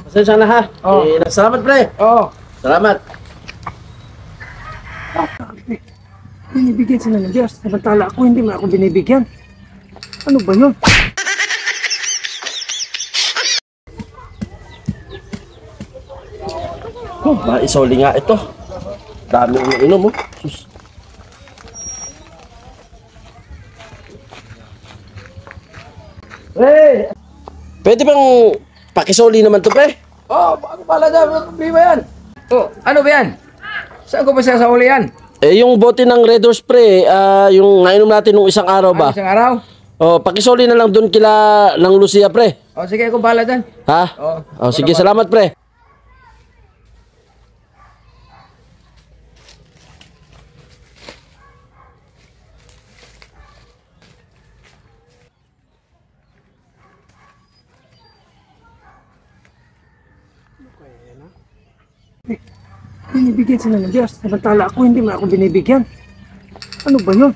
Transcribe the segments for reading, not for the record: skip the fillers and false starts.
Pasensya na ha. Oh. Salamat pre. Oo. Salamat. Binibigyan sila ng Diyos. Samantala ako, hindi mo ako binibigyan. Ano ba yun? Oh, maisoli nga ito. Dami yung inom mo. Sus. Pre! Pwede bang pakisoli naman to pre? Oo, ako pala dyan. Ano problema yan? Oh, ano ba yan? Saan ko ba siya sa uli yan? Eh, yung bote ng Red Horse pre, yung nainom natin nung isang araw ba? Isang araw? Oh, pakisoli na lang doon kila ng Lucia pre. Oh, sige, ako pala dyan. Ha? Oo. Oh, sige, salamat pre. Binibigyan sila ng Diyos. Samantala ako, hindi mo ako binibigyan. Ano ba yun?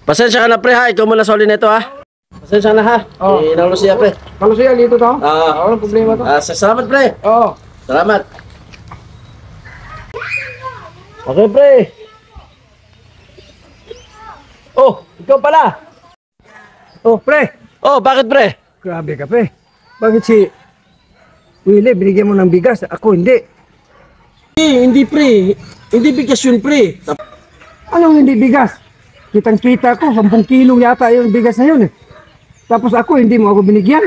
Pasensya ka na pre ha, ikaw muna soli nito ha. Pasensya na ha. Oh. Ng Lucia pre. Kalau siya, dito to? Ah, Walang problema to. salamat pre. Oo. Salamat. Okay pre. Oh, ikaw pala. Oh, pre. Oh, bakit pre? Grabe ka, pre. Bakit si Willie, binigyan mo ng bigas? Ako, hindi. Hindi pre. Hindi bigas yun pre. Anong hindi bigas? Kitang-kita ko, 10 kilo yata yung bigas na yun eh. Tapos ako, hindi mo ako binigyan.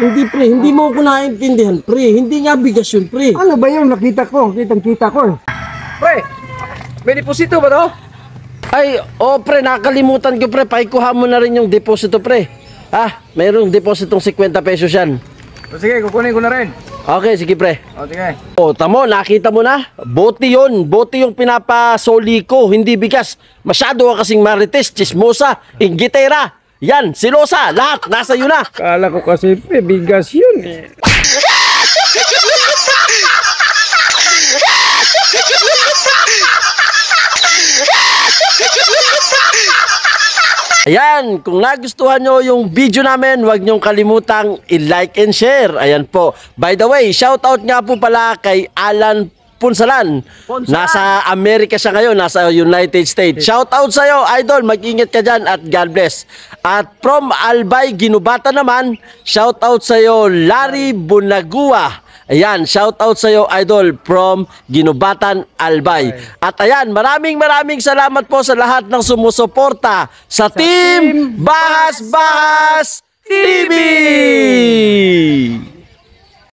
Hindi pre, hindi mo ko naintindihan pre. Hindi nga bigas yun pre. Ano ba yun? Nakita ko, kitang-kita ko eh. Pre, may deposito ba to? Ay, oh pre, nakalimutan ko pre. Pakikuha mo na rin yung deposito pre. Ah, mayroong depositong 50 pesos yan. O sige, kukunin ko na rin. Okay, sige pre. O sige. Oh, tamo, nakita mo na? Bote yun. Bote yung pinapasoli ko, hindi bigas. Masyado ka kasing marites, chismosa, inggitera. Yan, silosa, lahat, nasa iyo na. Kala ko kasi bigas yun eh. Ayan, kung nagustuhan nyo yung video namin, huwag nyong kalimutang i-like and share. Ayan po. By the way, shoutout nga po pala kay Alan Punsalan. Nasa Amerika siya ngayon, nasa United States. Shoutout sa'yo, idol. Mag-ingat ka dyan at God bless. At from Albay, Ginubata naman, shoutout sa'yo, Larry Bunagua. Ayan, shout out sa iyo idol from Ginubatan, Albay. At ayan, maraming salamat po sa lahat ng sumusuporta sa Team Bahas Bahas TV!